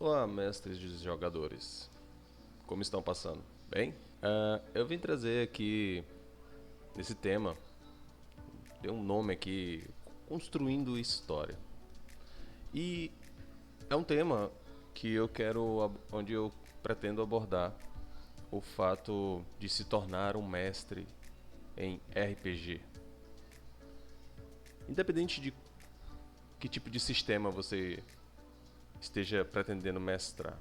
Olá, mestres de jogadores. Como estão passando? Bem? Eu vim trazer aqui esse tema, dei um nome aqui, Construindo História. E é um tema que onde eu pretendo abordar o fato de se tornar um mestre em RPG. Independente de que tipo de sistema você esteja pretendendo mestrar,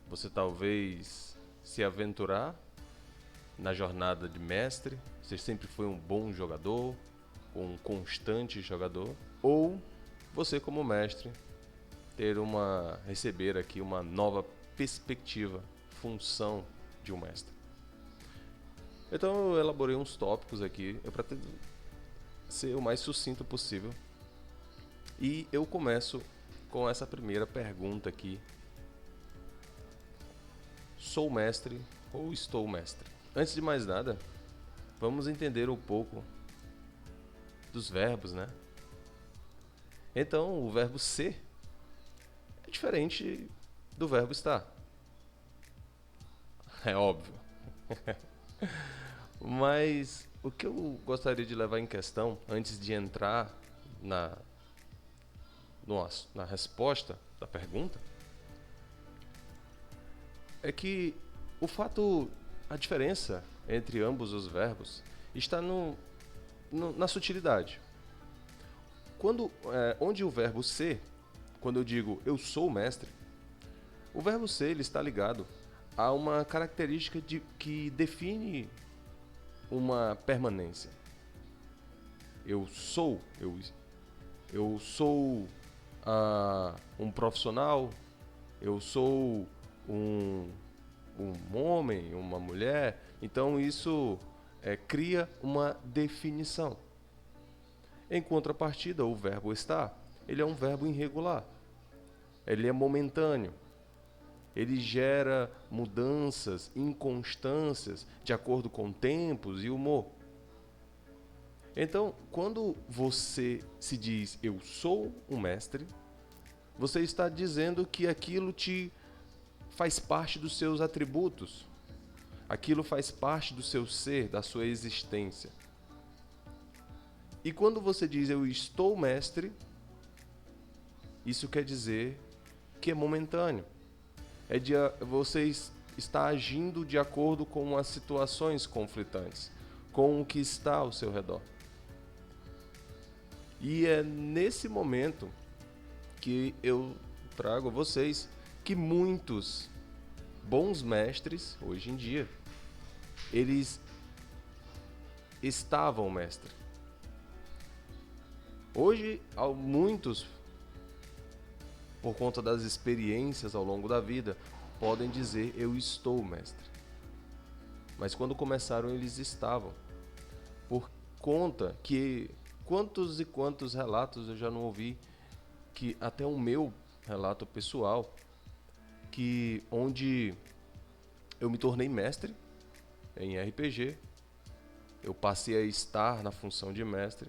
você talvez se aventurar na jornada de mestre, você sempre foi um bom jogador, um constante jogador, ou você como mestre receber aqui uma nova perspectiva, função de um mestre. Então eu elaborei uns tópicos aqui, eu pretendo ser o mais sucinto possível. E eu começo com essa primeira pergunta aqui: sou mestre ou estou mestre? Antes de mais nada, vamos entender um pouco dos verbos, né? Então, o verbo ser é diferente do verbo estar. É óbvio. Mas o que eu gostaria de levar em questão, antes de entrar na, na resposta da pergunta, é que a diferença entre ambos os verbos está na sutilidade. Onde o verbo ser, quando eu digo eu sou mestre, o verbo ser ele está ligado a uma característica que define uma permanência. Eu sou um profissional, eu sou um homem, uma mulher. Então isso cria uma definição. Em contrapartida, o verbo estar, ele é um verbo irregular. Ele é momentâneo. Ele gera mudanças, inconstâncias de acordo com tempos e humor. Então, quando você se diz eu sou um mestre, você está dizendo que aquilo te faz parte dos seus atributos. Aquilo faz parte do seu ser, da sua existência. E quando você diz eu estou mestre, isso quer dizer que é momentâneo. Você está agindo de acordo com as situações conflitantes, com o que está ao seu redor. E é nesse momento que eu trago a vocês que muitos bons mestres, hoje em dia, eles estavam mestre. Hoje, muitos, por conta das experiências ao longo da vida, podem dizer eu estou mestre. Mas quando começaram, eles estavam. Por conta que quantos e quantos relatos eu já não ouvi, que até o meu relato pessoal, que onde eu me tornei mestre em RPG, eu passei a estar na função de mestre,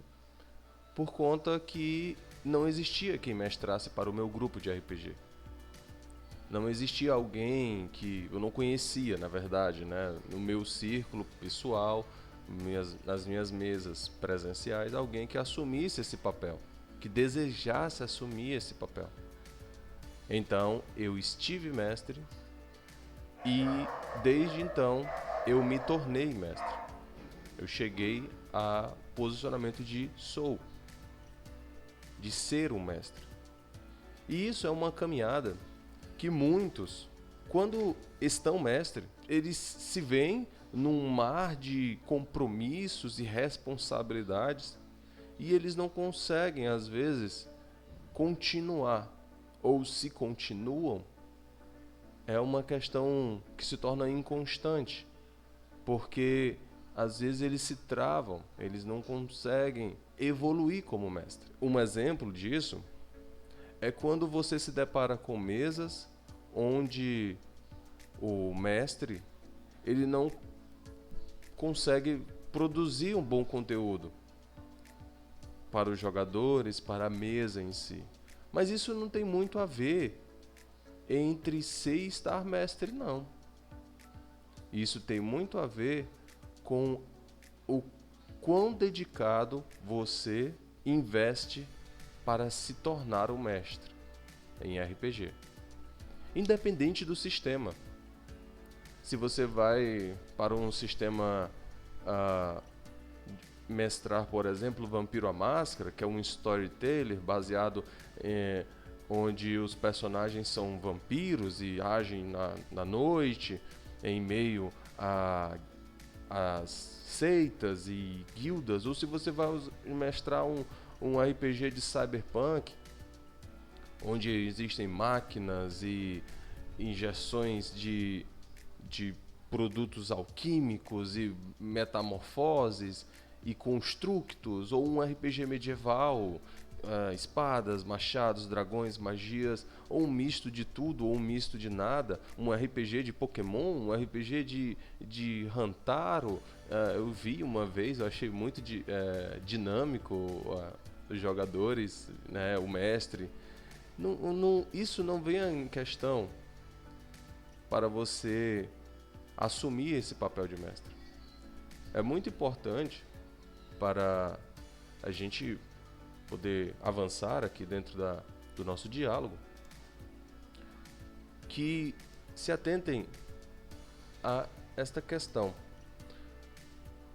por conta que não existia quem mestrasse para o meu grupo de RPG. Não existia alguém que eu não conhecia, na verdade, né? No meu círculo pessoal, nas minhas mesas presenciais, alguém que assumisse esse papel, que desejasse assumir esse papel. Então, eu estive mestre e, desde então, eu me tornei mestre. Eu cheguei a posicionamento de sou, de ser um mestre. E isso é uma caminhada que muitos, quando estão mestre, eles se veem num mar de compromissos e responsabilidades e eles não conseguem, às vezes, continuar. Ou se continuam, é uma questão que se torna inconstante, porque às vezes eles se travam, eles não conseguem evoluir como mestre. Um exemplo disso é quando você se depara com mesas onde o mestre ele não consegue produzir um bom conteúdo para os jogadores, para a mesa em si. Mas isso não tem muito a ver entre ser e estar mestre, não. Isso tem muito a ver com o quão dedicado você investe para se tornar um mestre em RPG. Independente do sistema. Se você vai para um sistema mestrar, por exemplo, Vampiro à Máscara, que é um storyteller baseado onde os personagens são vampiros e agem na noite, em meio às seitas e guildas, ou se você vai mestrar um RPG de cyberpunk, onde existem máquinas e injeções de produtos alquímicos e metamorfoses e constructos, ou um RPG medieval, espadas, machados, dragões, magias, ou um misto de tudo, ou um misto de nada, um RPG de Pokémon, um RPG de Hantaro. Eu vi uma vez, eu achei muito dinâmico os jogadores, né, o mestre. Isso não vem em questão para você assumir esse papel de mestre. É muito importante para a gente poder avançar aqui dentro do nosso diálogo, que se atentem a esta questão.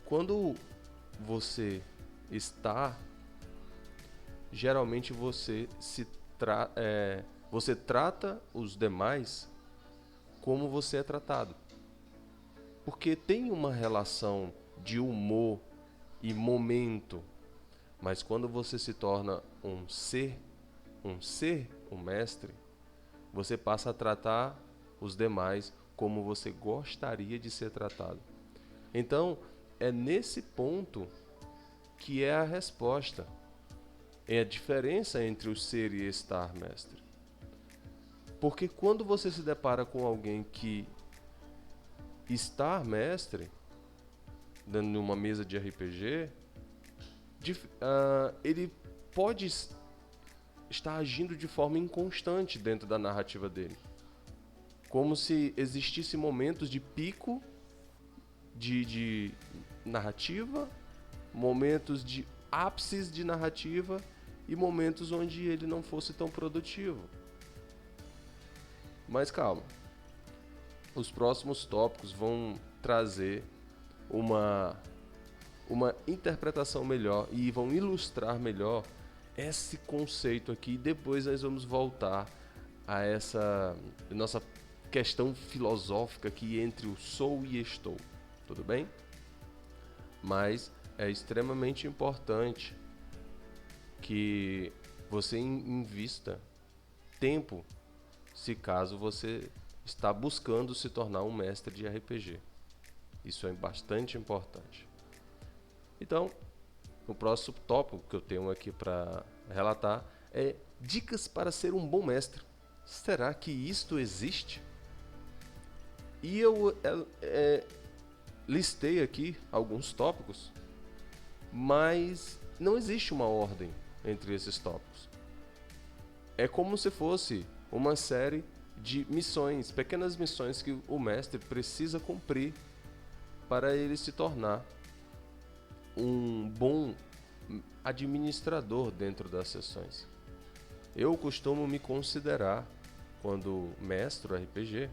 Quando você está, geralmente você você trata os demais como você é tratado. Porque tem uma relação de humor e momento, mas quando você se torna um mestre, você passa a tratar os demais como você gostaria de ser tratado. Então, é nesse ponto que é a resposta. É a diferença entre o ser e estar mestre. Porque quando você se depara com alguém que estar mestre, dentro de uma mesa de RPG, ele pode estar agindo de forma inconstante dentro da narrativa dele. Como se existissem momentos de pico de narrativa, momentos de ápices de narrativa e momentos onde ele não fosse tão produtivo. Mas calma. Os próximos tópicos vão trazer uma interpretação melhor e vão ilustrar melhor esse conceito aqui. Depois nós vamos voltar a essa nossa questão filosófica aqui entre o sou e estou. Tudo bem? Mas é extremamente importante que você invista tempo, se caso você está buscando se tornar um mestre de RPG. Isso é bastante importante. Então, o próximo tópico que eu tenho aqui para relatar é dicas para ser um bom mestre. Será que isto existe? E eu listei aqui alguns tópicos, mas não existe uma ordem entre esses tópicos. É como se fosse uma série de missões, pequenas missões que o mestre precisa cumprir para ele se tornar um bom administrador dentro das sessões. Eu costumo me considerar, quando mestro RPG,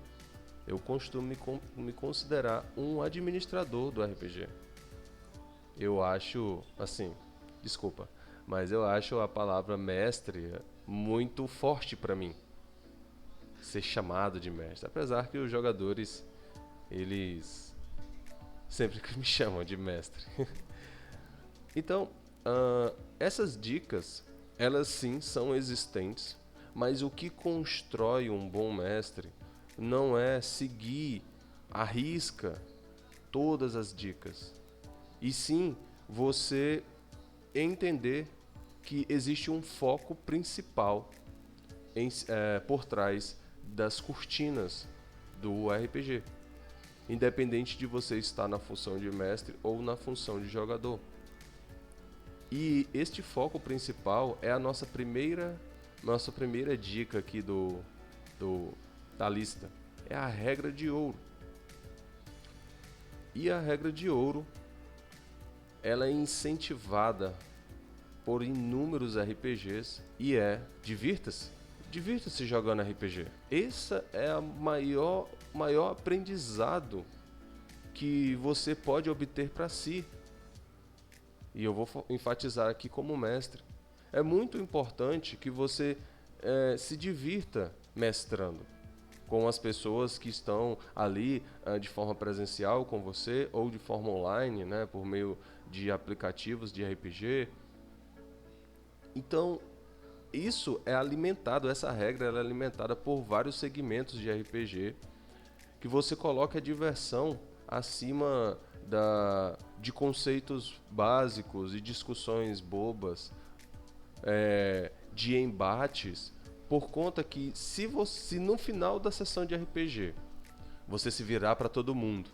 eu costumo me considerar um administrador do RPG. Eu acho, assim, desculpa, mas eu acho a palavra mestre muito forte para mim. Ser chamado de mestre, apesar que os jogadores, eles sempre me chamam de mestre. Então, essas dicas, elas sim são existentes, mas o que constrói um bom mestre não é seguir à risca todas as dicas, e sim você entender que existe um foco principal por trás das cortinas do RPG, independente de você estar na função de mestre ou na função de jogador. E este foco principal é a nossa primeira dica aqui da lista é a regra de ouro. E a regra de ouro, ela é incentivada por inúmeros RPGs e divirta-se. Divirta-se jogando RPG. Esse é o maior aprendizado que você pode obter para si. E eu vou enfatizar aqui como mestre. É muito importante que você se divirta mestrando com as pessoas que estão ali de forma presencial com você ou de forma online, né, por meio de aplicativos de RPG. Então, isso é alimentado, essa regra ela é alimentada por vários segmentos de RPG que você coloca a diversão acima de conceitos básicos e discussões bobas, de embates, por conta que se no final da sessão de RPG você se virar para todo mundo,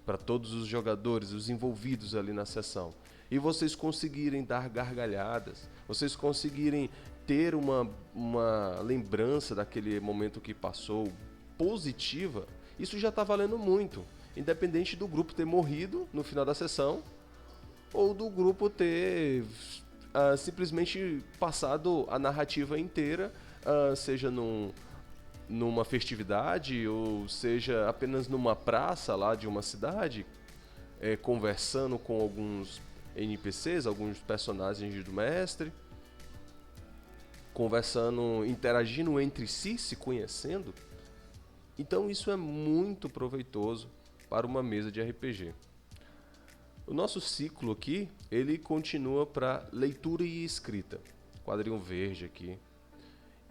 para todos os jogadores, os envolvidos ali na sessão, e vocês conseguirem dar gargalhadas, vocês conseguirem ter uma lembrança daquele momento que passou positiva, isso já está valendo muito, independente do grupo ter morrido no final da sessão ou do grupo ter simplesmente passado a narrativa inteira, seja numa festividade ou seja apenas numa praça lá de uma cidade, conversando com alguns NPCs, alguns personagens do mestre, conversando, interagindo entre si, se conhecendo. Então isso é muito proveitoso para uma mesa de RPG. O nosso ciclo aqui, ele continua para leitura e escrita. Quadrinho verde aqui.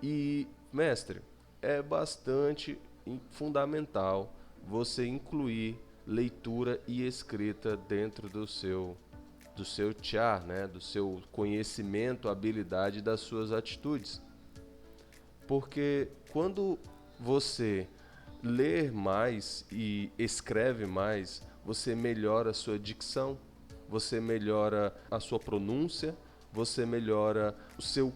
E, mestre, é bastante fundamental você incluir leitura e escrita dentro do seu char, né? Do seu conhecimento, habilidade, das suas atitudes. Porque quando você lê mais e escreve mais, você melhora a sua dicção, você melhora a sua pronúncia, você melhora o seu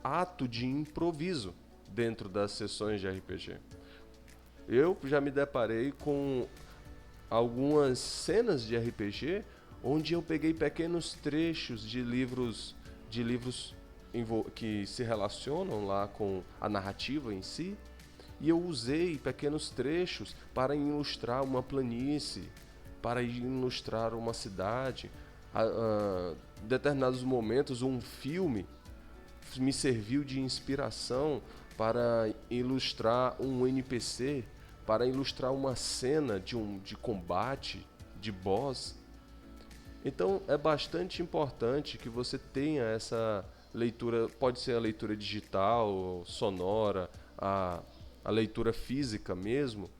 ato de improviso dentro das sessões de RPG. Eu já me deparei com algumas cenas de RPG onde eu peguei pequenos trechos de livros que se relacionam lá com a narrativa em si, e eu usei pequenos trechos para ilustrar uma planície, para ilustrar uma cidade. Em determinados momentos, um filme me serviu de inspiração para ilustrar um NPC, para ilustrar uma cena de combate, de boss. Então é bastante importante que você tenha essa leitura, pode ser a leitura digital, sonora, a leitura física mesmo,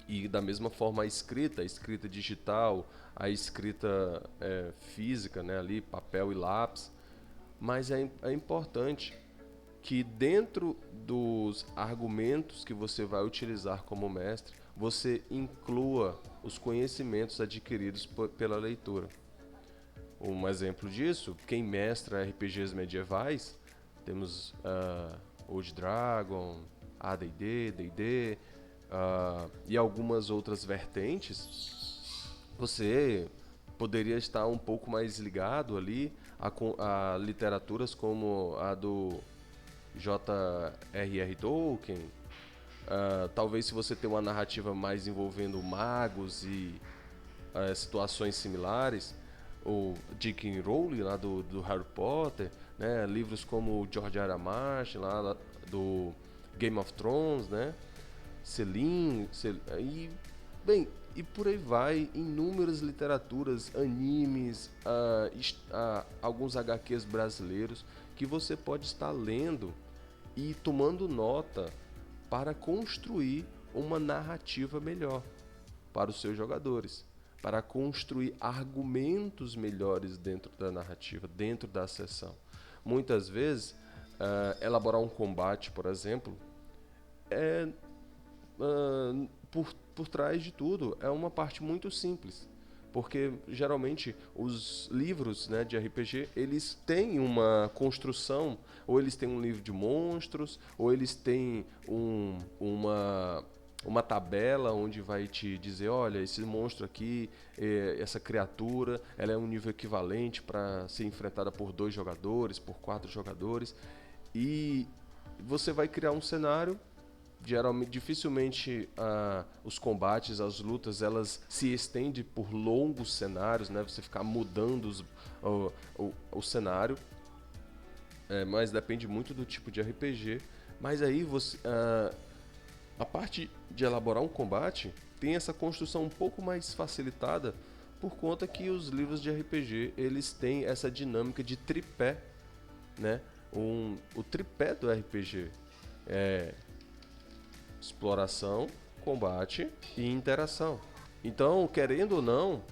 e da mesma forma a escrita digital, a escrita física, né, ali, papel e lápis. Mas é importante que dentro dos argumentos que você vai utilizar como mestre, você inclua os conhecimentos adquiridos pela leitura. Um exemplo disso, quem mestra RPGs medievais, temos Old Dragon, AD&D, D&D, e algumas outras vertentes, você poderia estar um pouco mais ligado ali a literaturas como a do J.R.R. Tolkien. Talvez se você tem uma narrativa mais envolvendo magos e situações similares, o J.K. Rowling lá do Harry Potter, né? Livros como o George R. R. Martin lá do Game of Thrones, né? E por aí vai, inúmeras literaturas, animes, alguns HQs brasileiros que você pode estar lendo e tomando nota para construir uma narrativa melhor para os seus jogadores, para construir argumentos melhores dentro da narrativa, dentro da sessão. Muitas vezes, elaborar um combate, por exemplo, por trás de tudo, é uma parte muito simples. Porque geralmente os livros, né, de RPG, eles têm uma construção, ou eles têm um livro de monstros, ou eles têm uma tabela onde vai te dizer, olha, esse monstro aqui, essa criatura, ela é um nível equivalente para ser enfrentada por 2 jogadores, por 4 jogadores, e você vai criar um cenário. Geralmente, dificilmente os combates, as lutas, elas se estendem por longos cenários, né? Você ficar mudando o cenário, mas depende muito do tipo de RPG. Mas aí a parte de elaborar um combate tem essa construção um pouco mais facilitada por conta que os livros de RPG eles têm essa dinâmica de tripé, né? O tripé do RPG é exploração, combate e interação. Então, querendo ou não,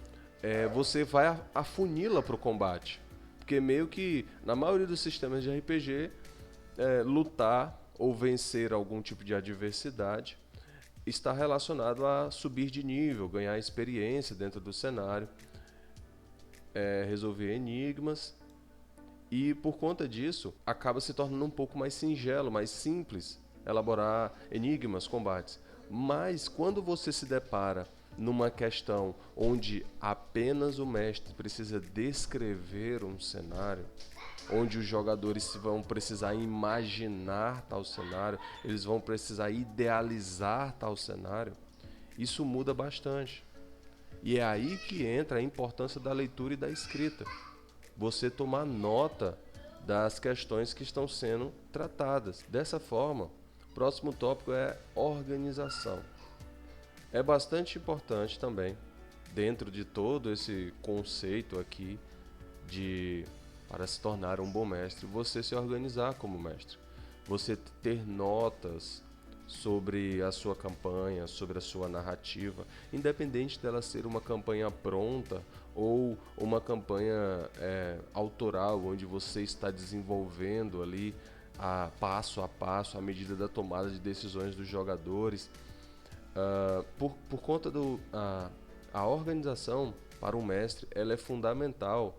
você vai afunila para o combate. Porque meio que, na maioria dos sistemas de RPG, lutar ou vencer algum tipo de adversidade está relacionado a subir de nível, ganhar experiência dentro do cenário, resolver enigmas. E por conta disso, acaba se tornando um pouco mais singelo, mais simples elaborar enigmas, combates. Mas quando você se depara numa questão onde apenas o mestre precisa descrever um cenário, onde os jogadores vão precisar imaginar tal cenário, eles vão precisar idealizar tal cenário, isso muda bastante. E é aí que entra a importância da leitura e da escrita. Você tomar nota das questões que estão sendo tratadas. Dessa forma, o próximo tópico é organização. É bastante importante também, dentro de todo esse conceito aqui para se tornar um bom mestre, você se organizar como mestre. Você ter notas sobre a sua campanha, sobre a sua narrativa, independente dela ser uma campanha pronta ou uma campanha autoral, onde você está desenvolvendo ali passo a passo, à medida da tomada de decisões dos jogadores. Por conta a organização para o mestre, ela é fundamental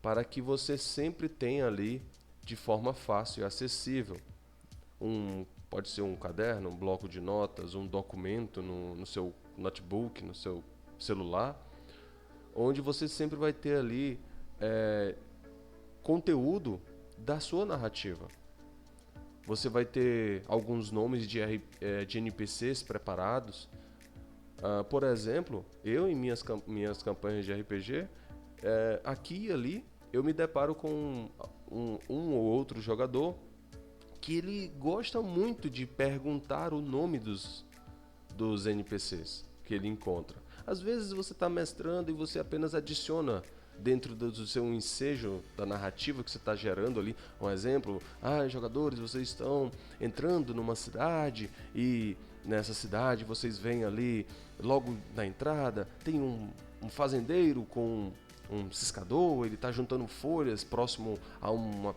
para que você sempre tenha ali de forma fácil e acessível. Pode ser um caderno, um bloco de notas, um documento no seu notebook, no seu celular, onde você sempre vai ter ali conteúdo da sua narrativa. Você vai ter alguns nomes de NPCs preparados. Por exemplo, eu em minhas campanhas de RPG, aqui e ali, eu me deparo com um ou outro jogador que ele gosta muito de perguntar o nome dos NPCs que ele encontra. Às vezes você está mestrando e você apenas adiciona dentro do seu ensejo da narrativa que você está gerando ali, um exemplo, jogadores, vocês estão entrando numa cidade e nessa cidade vocês veem ali, logo na entrada, tem um fazendeiro com um ciscador, ele está juntando folhas próximo a uma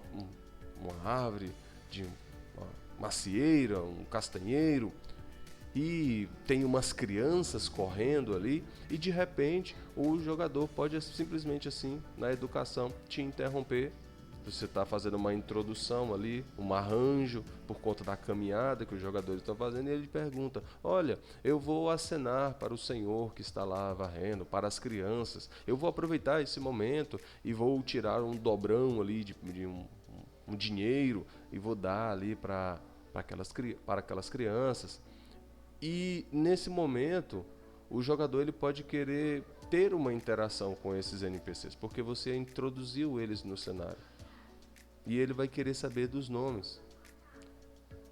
árvore de uma macieira, um castanheiro, e tem umas crianças correndo ali, e de repente o jogador pode simplesmente assim, na educação, te interromper. Você está fazendo uma introdução ali, um arranjo por conta da caminhada que os jogadores estão fazendo, e ele pergunta: olha, eu vou acenar para o senhor que está lá varrendo, para as crianças, eu vou aproveitar esse momento e vou tirar um dobrão ali de um dinheiro e vou dar ali para aquelas crianças. E nesse momento, o jogador ele pode querer ter uma interação com esses NPCs, porque você introduziu eles no cenário. E ele vai querer saber dos nomes.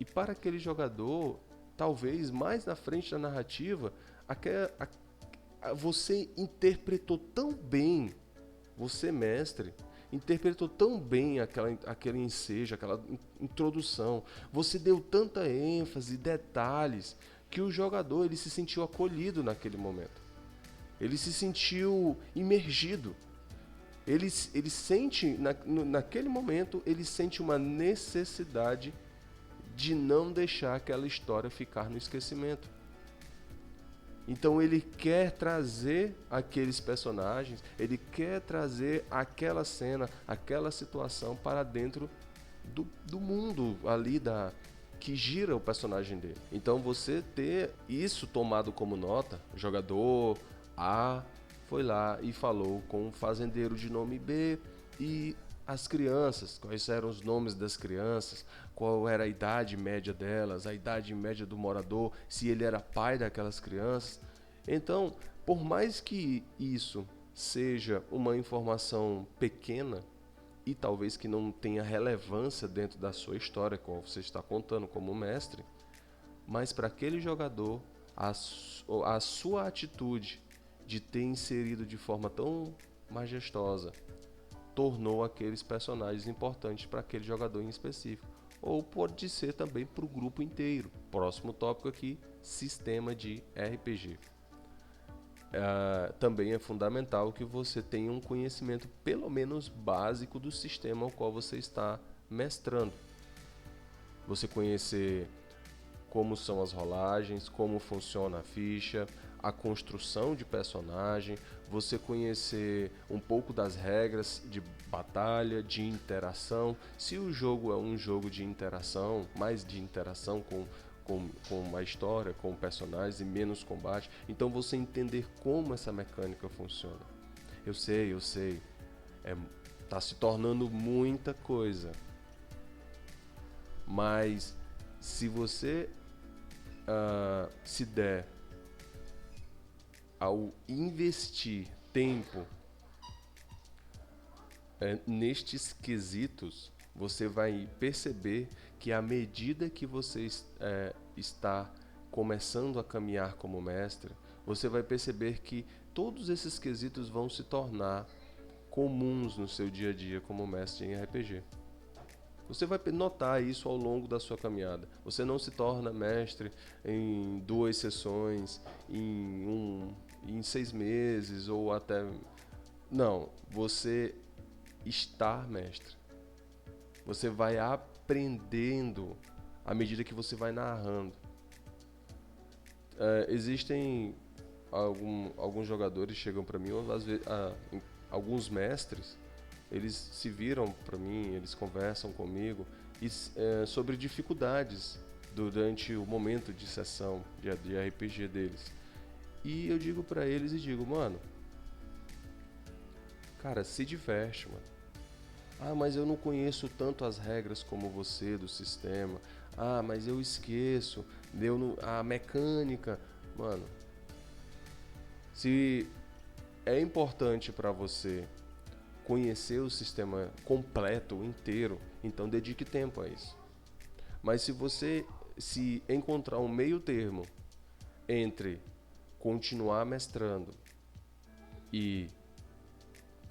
E para aquele jogador, talvez mais na frente da narrativa, você interpretou tão bem, você mestre, interpretou tão bem aquele ensejo, aquela introdução, você deu tanta ênfase, detalhes, que o jogador ele se sentiu acolhido naquele momento. Ele se sentiu imergido. Ele sente, naquele momento, ele sente uma necessidade de não deixar aquela história ficar no esquecimento. Então ele quer trazer aqueles personagens, ele quer trazer aquela cena, aquela situação para dentro do mundo ali que gira o personagem dele. Então você ter isso tomado como nota, jogador A foi lá e falou com o fazendeiro de nome B e as crianças, quais eram os nomes das crianças, qual era a idade média delas, a idade média do morador, se ele era pai daquelas crianças. Então, por mais que isso seja uma informação pequena e talvez que não tenha relevância dentro da sua história, como você está contando como mestre, mas para aquele jogador, a sua atitude de ter inserido de forma tão majestosa tornou aqueles personagens importantes para aquele jogador em específico. Ou pode ser também para o grupo inteiro. Próximo tópico aqui, sistema de RPG. Também é fundamental que você tenha um conhecimento pelo menos básico do sistema ao qual você está mestrando. Você conhecer como são as rolagens, como funciona a ficha, a construção de personagem, você conhecer um pouco das regras de batalha, de interação. Se o jogo é um jogo de interação, mais de interação com uma história, com personagens e menos combate, então você entender como essa mecânica funciona. Eu sei, tá se tornando muita coisa, mas se você se der ao investir tempo nestes quesitos, você vai perceber que à medida que você está começando a caminhar como mestre, você vai perceber que todos esses quesitos vão se tornar comuns no seu dia a dia como mestre em RPG. Você vai notar isso ao longo da sua caminhada. Você não se torna mestre em 2 sessões, em 6 meses ou até... Não, você está mestre. Você vai aprendendo à medida que você vai narrando. Existem alguns jogadores que chegam para mim, ou às vezes, alguns mestres, eles se viram para mim, eles conversam comigo sobre dificuldades durante o momento de sessão de RPG deles. E eu digo para eles mano, cara, se diverte, mano. Mas eu não conheço tanto as regras como você do sistema. Mas eu esqueço, a mecânica. Mano, se é importante para você conhecer o sistema completo, inteiro, então dedique tempo a isso. Mas se você se encontrar um meio termo entre continuar mestrando e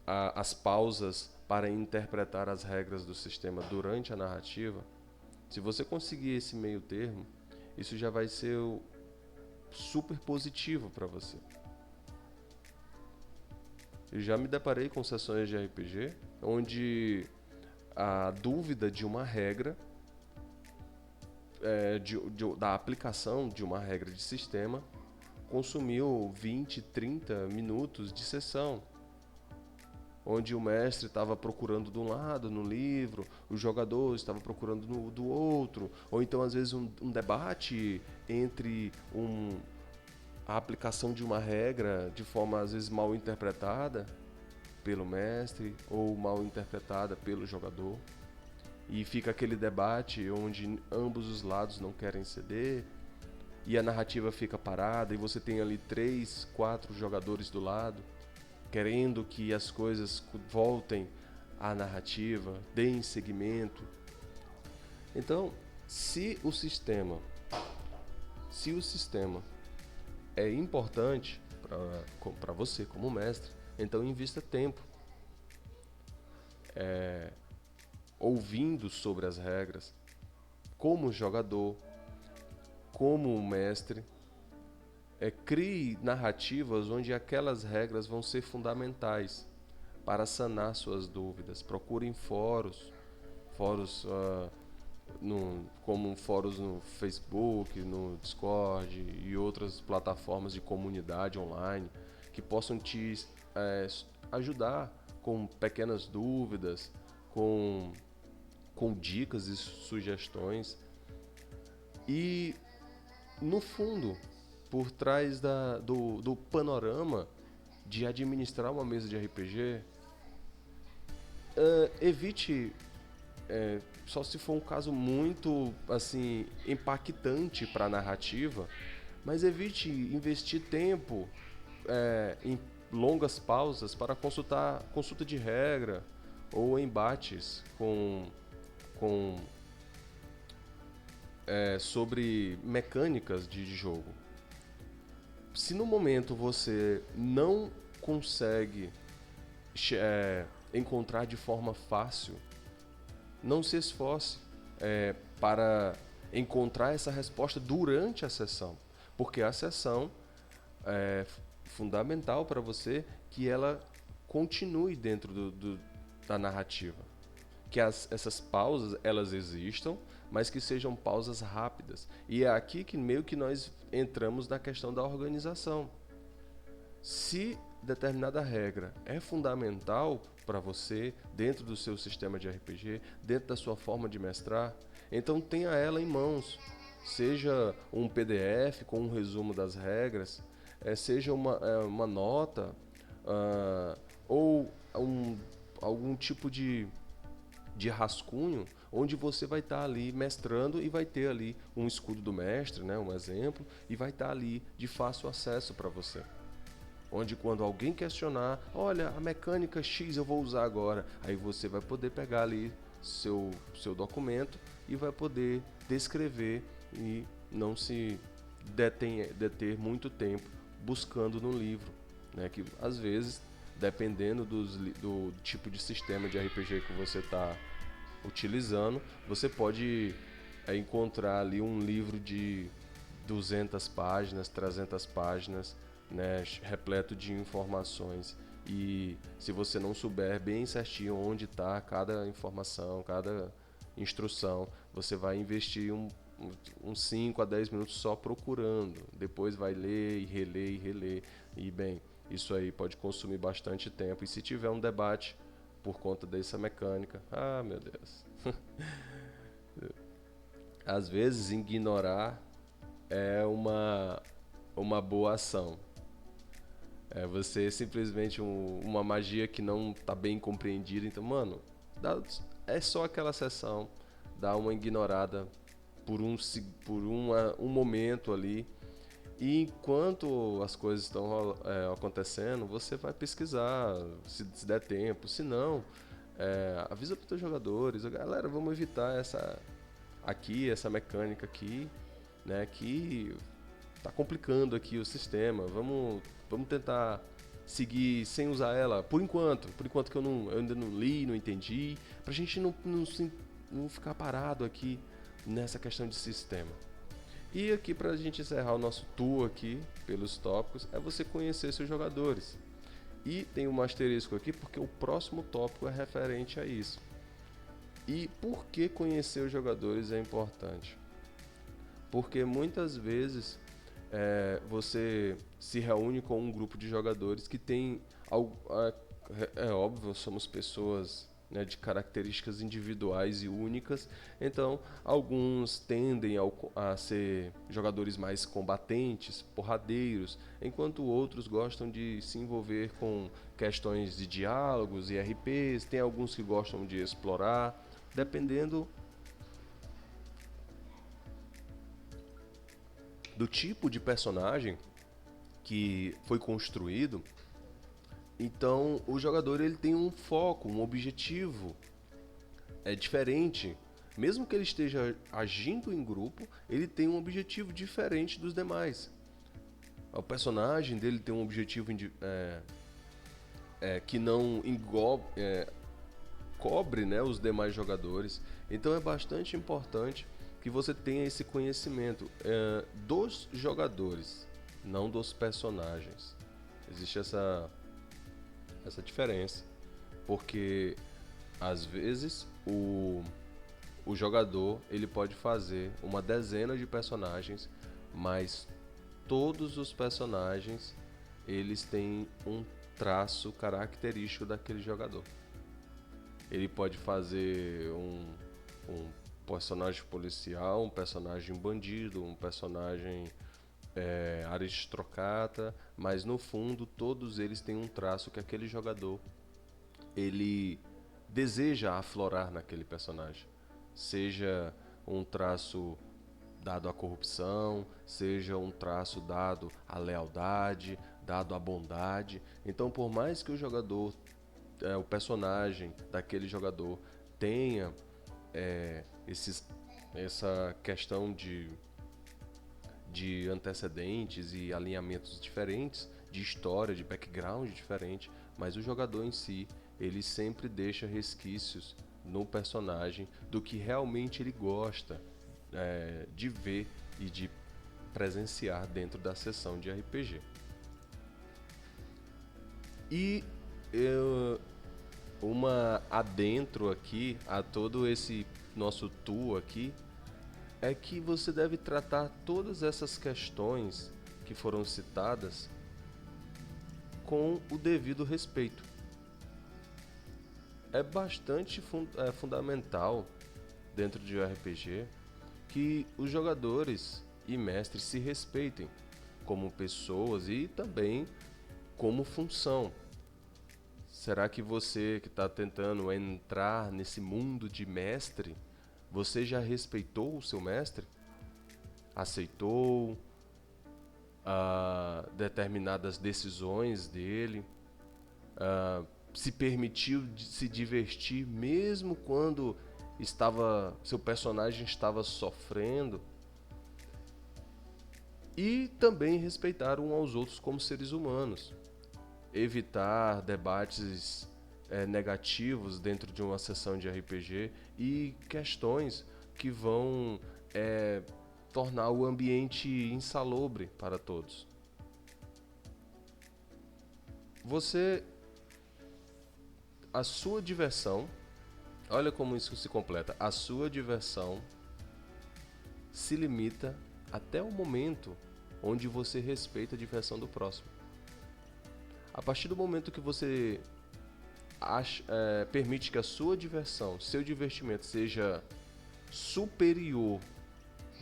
as pausas para interpretar as regras do sistema durante a narrativa, se você conseguir esse meio termo, isso já vai ser super positivo para você. Eu já me deparei com sessões de RPG onde a dúvida de uma regra, da aplicação de uma regra de sistema, consumiu 20, 30 minutos de sessão, onde o mestre estava procurando de um lado no livro, o jogador estava procurando do outro, ou então às vezes um debate entre a aplicação de uma regra de forma às vezes mal interpretada pelo mestre ou mal interpretada pelo jogador, e fica aquele debate onde ambos os lados não querem ceder e a narrativa fica parada e você tem ali 3, 4 jogadores do lado querendo que as coisas voltem à narrativa, deem seguimento. Então, se o sistema é importante para você como mestre, então invista tempo ouvindo sobre as regras, como jogador, como mestre. Crie narrativas onde aquelas regras vão ser fundamentais para sanar suas dúvidas. Procurem fóruns como fóruns no Facebook, no Discord e outras plataformas de comunidade online que possam te ajudar com pequenas dúvidas, com, com dicas e sugestões. E no fundo, por trás do panorama de administrar uma mesa de RPG, evite, só se for um caso muito assim impactante para a narrativa, mas evite investir tempo em longas pausas para consulta de regra ou embates com sobre mecânicas de jogo. Se no momento você não consegue encontrar de forma fácil, não se esforce para encontrar essa resposta durante a sessão, porque a sessão é fundamental para você que ela continue dentro da narrativa, que essas pausas elas existam, mas que sejam pausas rápidas. E é aqui que meio que nós entramos na questão da organização. Se determinada regra é fundamental para você dentro do seu sistema de RPG, dentro da sua forma de mestrar, então tenha ela em mãos. Seja um PDF com um resumo das regras, seja uma nota, ou algum tipo de rascunho, onde você vai estar ali mestrando e vai ter ali um escudo do mestre, né, um exemplo, e vai estar ali de fácil acesso para você. Onde quando alguém questionar, olha, a mecânica X eu vou usar agora, aí você vai poder pegar ali seu documento e vai poder descrever e não se deter muito tempo buscando no livro, né, que às vezes, dependendo do tipo de sistema de RPG que você está utilizando, você pode encontrar ali um livro de 200 páginas, 300 páginas, né, repleto de informações. E se você não souber bem certinho onde está cada informação, cada instrução, você vai investir uns 5 a 10 minutos só procurando. Depois vai ler e reler e reler. E bem, isso aí pode consumir bastante tempo. E se tiver um debate por conta dessa mecânica, ah, meu Deus. Às vezes ignorar é uma boa ação. É você simplesmente uma magia que não está bem compreendida. Então, mano, é só aquela sessão, dá uma ignorada por um momento ali. E enquanto as coisas estão acontecendo, você vai pesquisar, se der tempo. Se não, avisa para os teus jogadores, galera, vamos evitar essa mecânica aqui, né, que tá complicando aqui o sistema. Vamos tentar seguir sem usar ela por enquanto que eu ainda não li, não entendi, pra gente não ficar parado aqui nessa questão de sistema. E aqui pra gente encerrar o nosso tour aqui pelos tópicos, é você conhecer seus jogadores. E tem um asterisco aqui porque o próximo tópico é referente a isso. E por que conhecer os jogadores é importante? Porque muitas vezes você se reúne com um grupo de jogadores que tem é óbvio, somos pessoas, né, de características individuais e únicas, então alguns tendem a ser jogadores mais combatentes, porradeiros, enquanto outros gostam de se envolver com questões de diálogos e RPs, tem alguns que gostam de explorar, dependendo do tipo de personagem que foi construído. Então o jogador ele tem um foco, um objetivo diferente. Mesmo que ele esteja agindo em grupo, ele tem um objetivo diferente dos demais. O personagem dele tem um objetivo que não cobre, né, os demais jogadores. Então é bastante importante que você tenha esse conhecimento dos jogadores, não dos personagens. Existe essa diferença, porque às vezes o o jogador ele pode fazer uma dezena de personagens, mas todos os personagens eles têm um traço característico daquele jogador. Ele pode fazer um personagem policial, um personagem bandido, um personagem aristocrata, mas no fundo todos eles têm um traço que aquele jogador ele deseja aflorar naquele personagem. Seja um traço dado à corrupção, seja um traço dado à lealdade, dado à bondade. Então, por mais que o jogador, o personagem daquele jogador tenha essa questão de antecedentes e alinhamentos diferentes, de história, de background diferente, mas o jogador em si, ele sempre deixa resquícios no personagem do que realmente ele gosta de ver e de presenciar dentro da sessão de RPG. E uma adentro aqui a todo esse nosso tour aqui é que você deve tratar todas essas questões que foram citadas com o devido respeito. É bastante fundamental dentro de um RPG que os jogadores e mestres se respeitem como pessoas e também como função. Será que você que está tentando entrar nesse mundo de mestre, você já respeitou o seu mestre? Aceitou determinadas decisões dele? Se permitiu se divertir mesmo quando seu personagem estava sofrendo? E também respeitar uns aos outros como seres humanos. Evitar debates negativos dentro de uma sessão de RPG e questões que vão tornar o ambiente insalubre para todos. A sua diversão, olha como isso se completa, a sua diversão se limita até o momento onde você respeita a diversão do próximo. A partir do momento que você permite que a sua diversão, seu divertimento seja superior,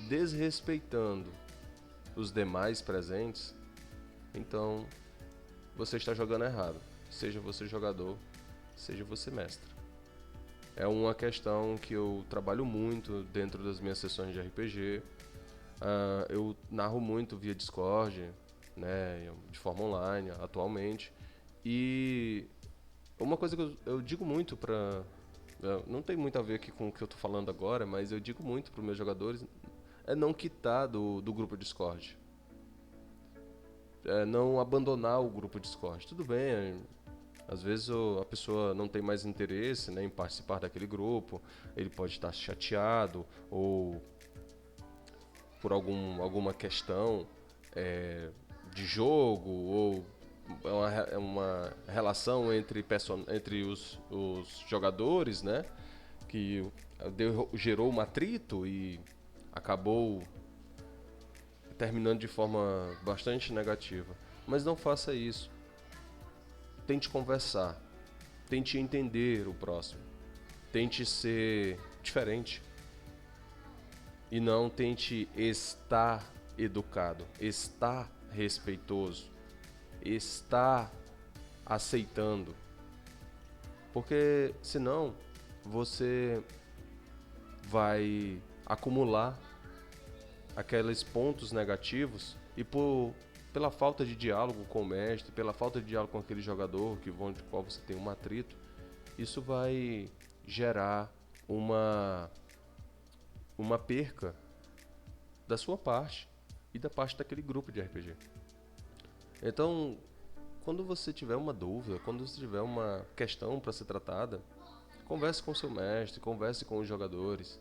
desrespeitando os demais presentes, então você está jogando errado. Seja você jogador, seja você mestre. É uma questão que eu trabalho muito dentro das minhas sessões de RPG. Eu narro muito via Discord, né, de forma online atualmente, e uma coisa que eu digo muito não tem muito a ver aqui com o que eu estou falando agora, mas eu digo muito para os meus jogadores é não quitar do grupo Discord, não abandonar o grupo Discord. Tudo bem, às vezes a pessoa não tem mais interesse, né, em participar daquele grupo, ele pode estar chateado ou por alguma questão de jogo ou uma relação entre os jogadores, né, que gerou um atrito e acabou terminando de forma bastante negativa. Mas não faça isso. Tente conversar, tente entender o próximo, tente ser diferente e não tente estar educado, estar respeitoso, estar aceitando, porque senão você vai acumular aqueles pontos negativos e pela falta de diálogo com o mestre, pela falta de diálogo com aquele jogador de qual você tem um atrito, isso vai gerar uma perca da sua parte e da parte daquele grupo de RPG. Então, quando você tiver uma dúvida, quando você tiver uma questão para ser tratada, converse com seu mestre, converse com os jogadores.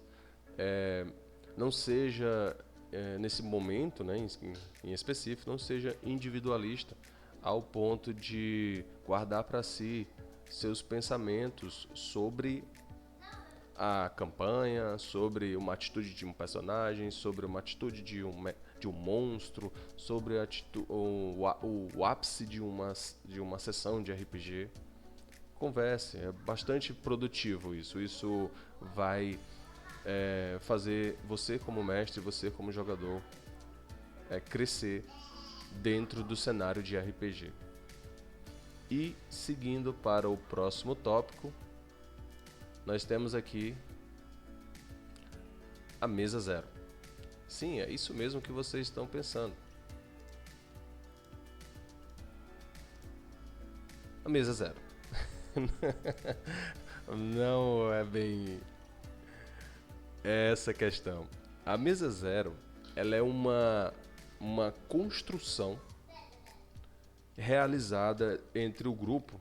Não seja, nesse momento, né, em específico, não seja individualista ao ponto de guardar para si seus pensamentos sobre a campanha, sobre uma atitude de um personagem, sobre uma atitude de um monstro, sobre o ápice de uma sessão de RPG. Converse, é bastante produtivo isso. Isso vai fazer você como mestre, você como jogador crescer dentro do cenário de RPG. E seguindo para o próximo tópico, nós temos aqui a mesa zero. Sim, é isso mesmo que vocês estão pensando. A mesa zero. Não é bem essa questão. A mesa zero, ela é uma construção realizada entre o grupo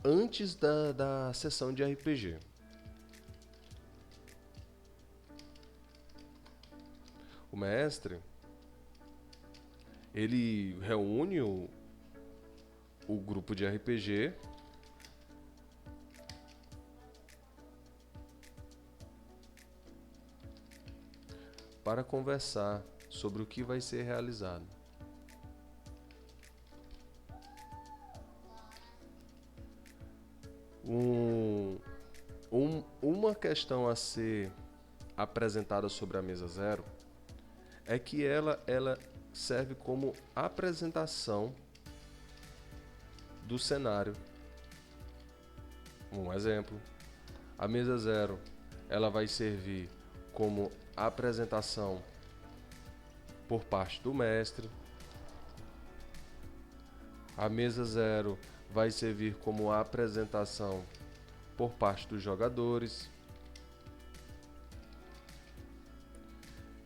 antes da sessão de RPG. O mestre, ele reúne o grupo de RPG para conversar sobre o que vai ser realizado. Uma questão a ser apresentada sobre a mesa zero é que ela serve como apresentação do cenário. Um exemplo, a mesa zero ela vai servir como apresentação por parte do mestre. A mesa zero vai servir como apresentação por parte dos jogadores.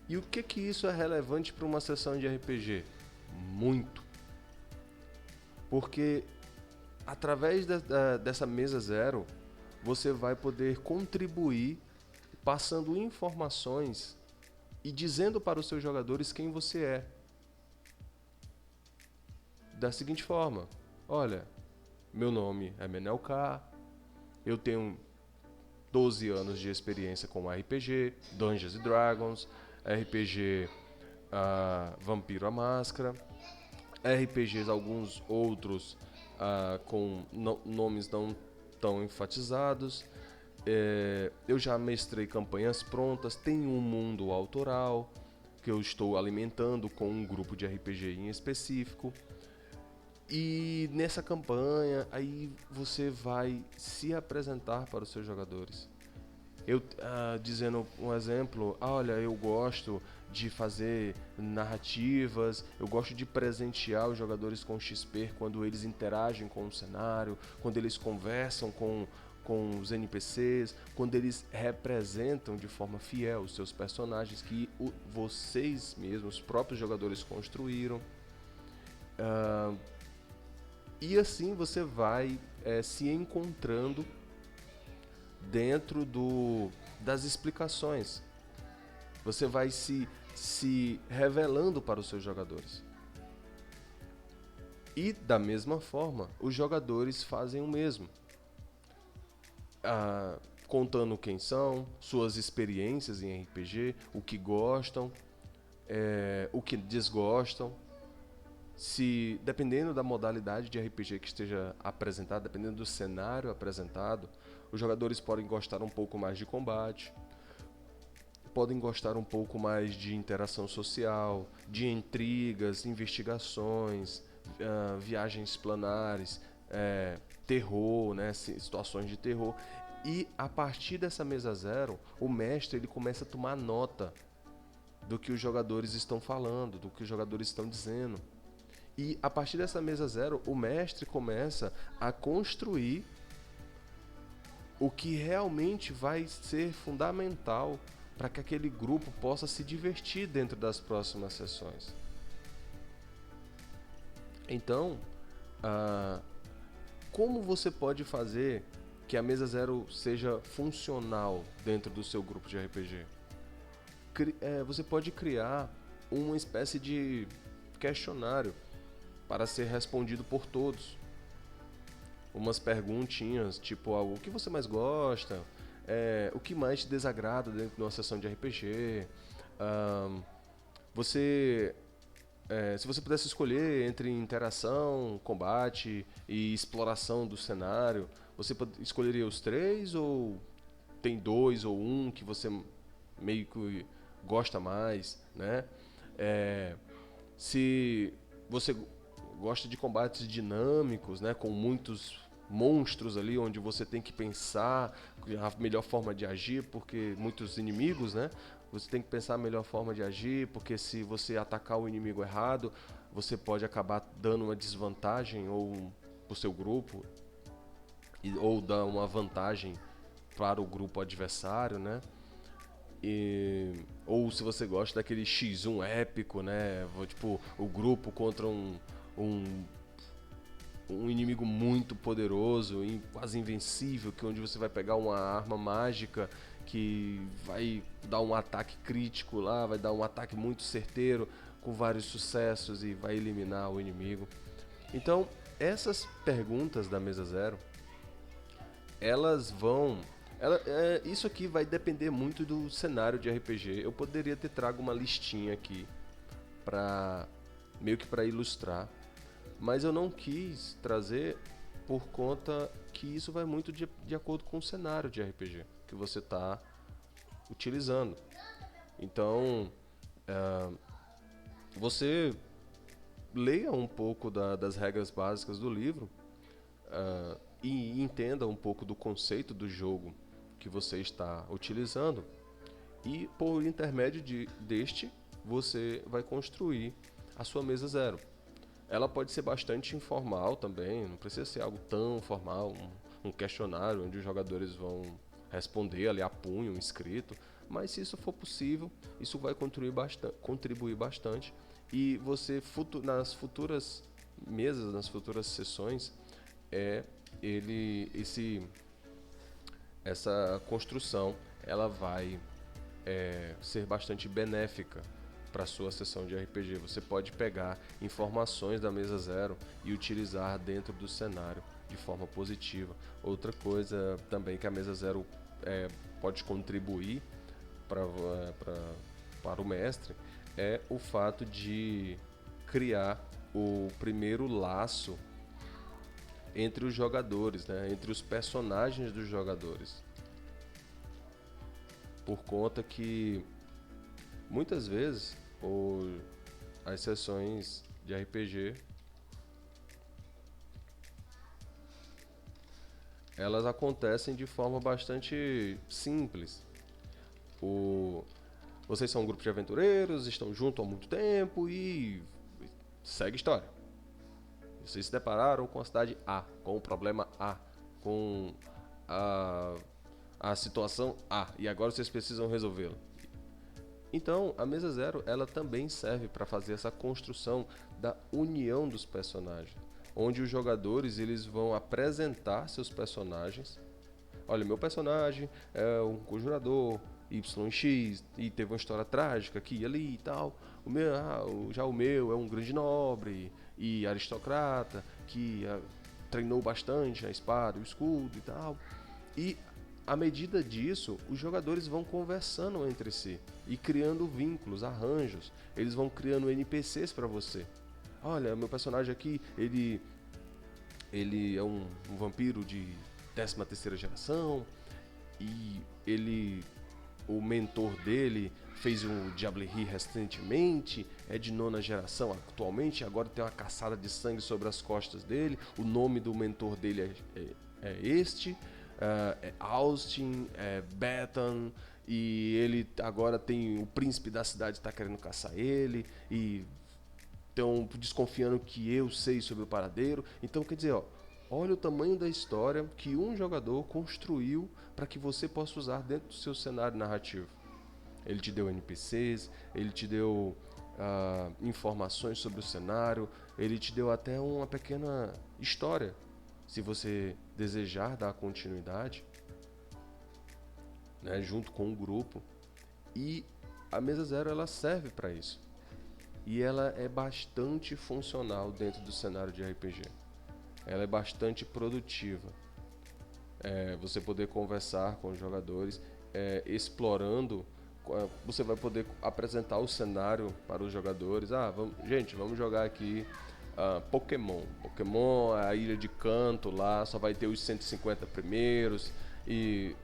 E o que isso é relevante para uma sessão de RPG? Muito. Porque através dessa mesa zero, você vai poder contribuir passando informações e dizendo para os seus jogadores quem você é. Da seguinte forma: olha, meu nome é Menel K, eu tenho 12 anos de experiência com RPG, Dungeons & Dragons, RPG Vampiro à Máscara, RPGs alguns outros com nomes não tão enfatizados. Eu já mestrei campanhas prontas, tenho um mundo autoral que eu estou alimentando com um grupo de RPG em específico. E nessa campanha, aí você vai se apresentar para os seus jogadores. Eu dizendo um exemplo, olha, eu gosto de fazer narrativas, eu gosto de presentear os jogadores com XP quando eles interagem com o cenário, quando eles conversam com os NPCs, quando eles representam de forma fiel os seus personagens que vocês mesmos, os próprios jogadores construíram. E assim você vai se encontrando dentro das explicações. Você vai se revelando para os seus jogadores. E da mesma forma, os jogadores fazem o mesmo. Contando quem são, suas experiências em RPG, o que gostam, o que desgostam. Se dependendo da modalidade de RPG que esteja apresentada, dependendo do cenário apresentado, os jogadores podem gostar um pouco mais de combate, podem gostar um pouco mais de interação social, de intrigas, investigações, viagens planares, terror, né, situações de terror. E a partir dessa mesa zero, o mestre ele começa a tomar nota do que os jogadores estão falando, do que os jogadores estão dizendo. E a partir dessa mesa zero, o mestre começa a construir o que realmente vai ser fundamental para que aquele grupo possa se divertir dentro das próximas sessões. Então, como você pode fazer que a mesa zero seja funcional dentro do seu grupo de RPG? Você pode criar uma espécie de questionário para ser respondido por todos. umas perguntinhas, tipo algo, o que você mais gosta? O que mais te desagrada dentro de uma sessão de RPG? Ahn, você, se você pudesse escolher entre interação, combate e exploração do cenário, você escolheria os três ou tem dois ou um que você meio que gosta mais, né? É, se você gosta de combates dinâmicos, né, com muitos monstros ali, onde você tem que pensar a melhor forma de agir, porque muitos inimigos, né, você tem que pensar a melhor forma de agir, porque se você atacar o inimigo errado, você pode acabar dando uma desvantagem ou pro seu grupo ou dar uma vantagem para o grupo adversário, né? Ou se você gosta daquele X1 épico, né? Tipo, o grupo contra um, um inimigo muito poderoso, quase invencível, que onde você vai pegar uma arma mágica que vai dar um ataque crítico lá, vai dar um ataque muito certeiro, com vários sucessos e vai eliminar o inimigo. Então, essas perguntas da mesa zero, elas vão. Isso aqui vai depender muito do cenário de RPG. Eu poderia ter trago uma listinha aqui para meio que para ilustrar, mas eu não quis trazer por conta que isso vai muito de acordo com o cenário de RPG que você está utilizando. Então, você leia um pouco das regras básicas do livro e entenda um pouco do conceito do jogo que você está utilizando, e por intermédio deste você vai construir a sua mesa zero. Ela pode ser bastante informal também, não precisa ser algo tão formal, um questionário onde os jogadores vão responder ali a punho, escrito, mas se isso for possível, isso vai contribuir bastante e você nas futuras mesas, nas futuras sessões, é ele esse essa construção ela vai ser bastante benéfica para sua sessão de RPG. Você pode pegar informações da mesa zero e utilizar dentro do cenário de forma positiva. Outra coisa também que a mesa zero pode contribuir para o mestre é o fato de criar o primeiro laço entre os jogadores, né? Entre os personagens dos jogadores. Por conta que muitas vezes as sessões de RPG elas acontecem de forma bastante simples. Vocês são um grupo de aventureiros, estão juntos há muito tempo e segue história. Vocês se depararam com a cidade A, com o problema A, com a situação A, e agora vocês precisam resolvê-la. Então, a mesa zero ela também serve para fazer essa construção da união dos personagens, onde os jogadores eles vão apresentar seus personagens. Olha, meu personagem é um conjurador YX e teve uma história trágica aqui e ali e tal. Já o meu é um grande nobre e aristocrata que treinou bastante a espada, o escudo e tal. E à medida disso, os jogadores vão conversando entre si e criando vínculos, arranjos. Eles vão criando NPCs para você. Olha, meu personagem aqui, ele é um vampiro de 13ª geração e o mentor dele fez um Diablerie recentemente, é de 9ª geração atualmente, agora tem uma caçada de sangue sobre as costas dele. O nome do mentor dele é este. É Austin, é Bethan, e ele agora tem o príncipe da cidade está querendo caçar ele e estão desconfiando que eu sei sobre o paradeiro. Então quer dizer, olha o tamanho da história que um jogador construiu para que você possa usar dentro do seu cenário narrativo. Ele te deu NPCs, ele te deu informações sobre o cenário, ele te deu até uma pequena história. Se você desejar dar continuidade, né, junto com o grupo, e a mesa zero ela serve para isso. E ela é bastante funcional dentro do cenário de RPG. ela é bastante produtiva. Você poder conversar com os jogadores, explorando, você vai poder apresentar o cenário para os jogadores. Gente, vamos jogar aqui Pokémon. Pokémon, a Ilha de Kanto lá, só vai ter os 150 primeiros e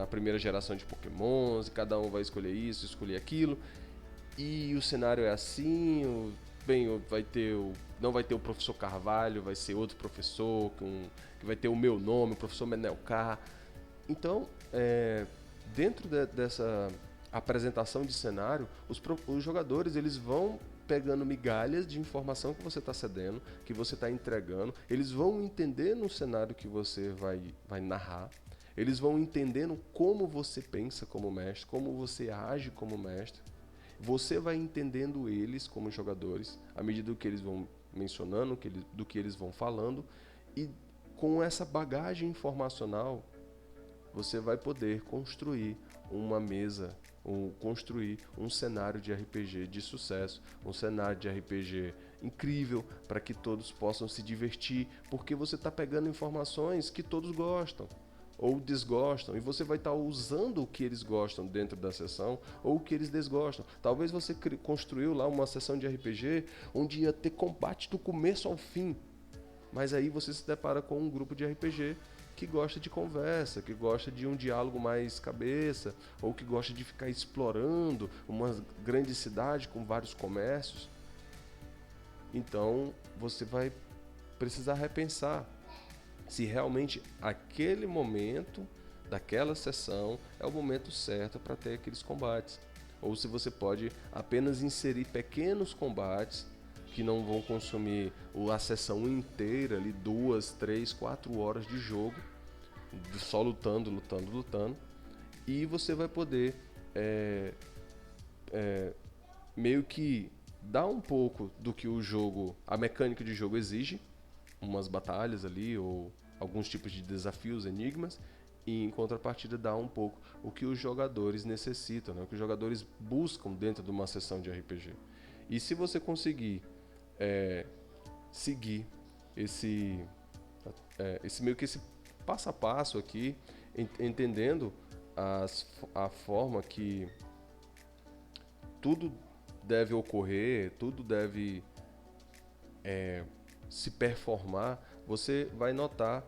a primeira geração de Pokémons, e cada um vai escolher isso, escolher aquilo. E o cenário é assim, não vai ter o professor Carvalho, vai ser outro professor, que vai ter o meu nome, o professor Menelcar. Então, dentro dessa apresentação de cenário, os jogadores eles vão pegando migalhas de informação que você está cedendo, que você está entregando, eles vão entender no cenário que você vai narrar, eles vão entendendo como você pensa como mestre, como você age como mestre. Você vai entendendo eles como jogadores, à medida que eles vão mencionando, do que eles vão falando, e com essa bagagem informacional, você vai poder construir uma mesa, construir um cenário de RPG de sucesso, um cenário de RPG incrível para que todos possam se divertir, porque você está pegando informações que todos gostam ou desgostam, e você vai estar usando o que eles gostam dentro da sessão ou o que eles desgostam. Talvez você construiu lá uma sessão de RPG onde ia ter combate do começo ao fim, mas aí você se depara com um grupo de RPG que gosta de conversa, que gosta de um diálogo mais cabeça, ou que gosta de ficar explorando uma grande cidade com vários comércios. Então você vai precisar repensar se realmente aquele momento daquela sessão é o momento certo para ter aqueles combates, ou se você pode apenas inserir pequenos combates que não vão consumir a sessão inteira, ali 2, 3, 4 horas de jogo, só lutando, e você vai poder meio que dar um pouco do que a mecânica de jogo exige, umas batalhas ali, ou alguns tipos de desafios, enigmas, e em contrapartida dar um pouco o que os jogadores necessitam, né? O que os jogadores buscam dentro de uma sessão de RPG. E se você conseguir seguir esse meio que esse passo a passo aqui, entendendo a forma que tudo deve ocorrer, tudo deve se performar, você vai notar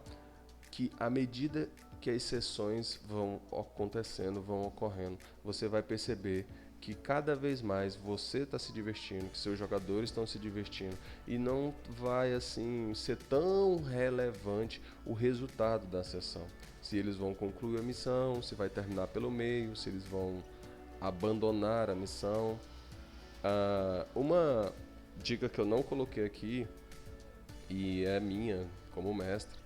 que à medida que as sessões vão acontecendo, vão ocorrendo, você vai perceber que cada vez mais você está se divertindo, que seus jogadores estão se divertindo, e não vai assim ser tão relevante o resultado da sessão. Se eles vão concluir a missão, se vai terminar pelo meio, se eles vão abandonar a missão. Uma dica que eu não coloquei aqui, e é minha como mestre,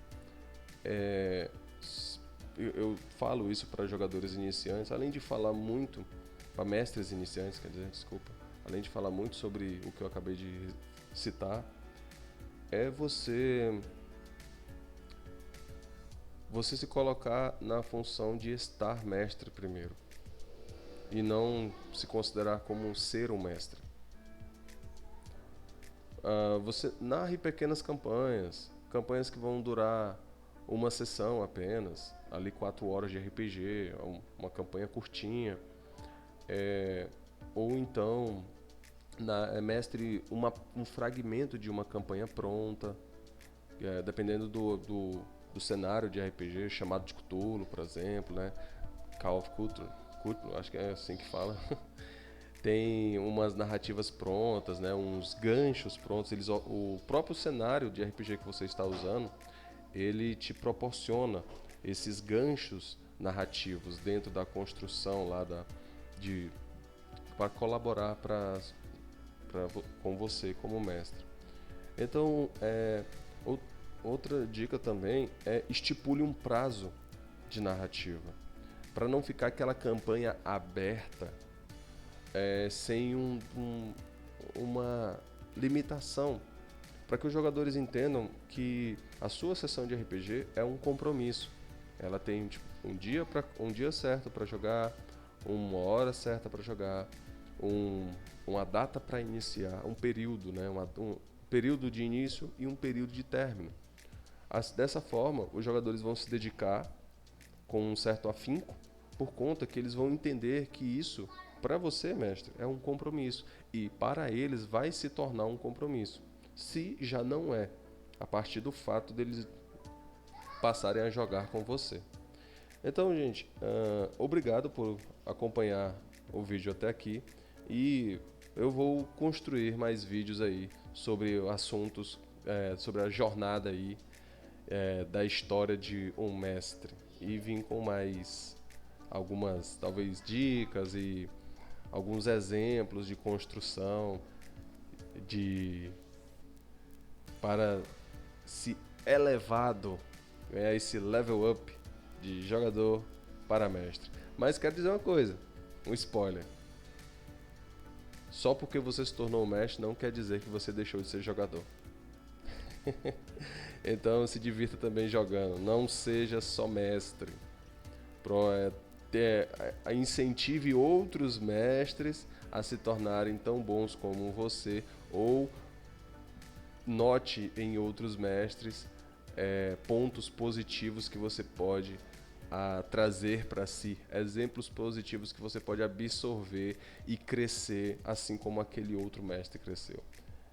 eu falo isso para jogadores iniciantes, além de falar muito para mestres iniciantes, desculpa, além de falar muito sobre o que eu acabei de citar, é você se colocar na função de estar mestre primeiro, e não se considerar como ser um mestre. Você narre pequenas campanhas que vão durar uma sessão apenas, ali 4 horas de RPG, uma campanha curtinha, ou então mestre um fragmento de uma campanha pronta, dependendo do cenário de RPG, chamado de Cthulhu, por exemplo, né? Call of Cthulhu, acho que é assim que fala. Tem umas narrativas prontas, né? Uns ganchos prontos. O próprio cenário de RPG que você está usando, ele te proporciona esses ganchos narrativos dentro da construção lá para colaborar com você como mestre. Então, outra dica também é estipule um prazo de narrativa, para não ficar aquela campanha aberta sem uma limitação, para que os jogadores entendam que a sua sessão de RPG é um compromisso. Ela tem um dia certo para jogar, uma hora certa para jogar, uma data para iniciar, um período, né? Um período de início e um período de término. Dessa forma, os jogadores vão se dedicar com um certo afinco, por conta que eles vão entender que isso, para você, mestre, é um compromisso. E para eles vai se tornar um compromisso. Se já não é, a partir do fato deles passarem a jogar com você. Então, gente, obrigado por acompanhar o vídeo até aqui. E eu vou construir mais vídeos aí sobre assuntos, sobre a jornada aí, da história de um mestre. E vim com mais algumas, talvez, dicas e alguns exemplos de construção de para se elevado, ganhar esse level up de jogador para mestre. Mas quero dizer uma coisa, um spoiler. Só porque você se tornou mestre não quer dizer que você deixou de ser jogador. Então se divirta também jogando, não seja só mestre. Incentive outros mestres a se tornarem tão bons como você, ou note em outros mestres pontos positivos que você pode trazer para si, exemplos positivos que você pode absorver e crescer assim como aquele outro mestre cresceu.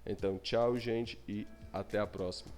Então, tchau, gente, e até a próxima.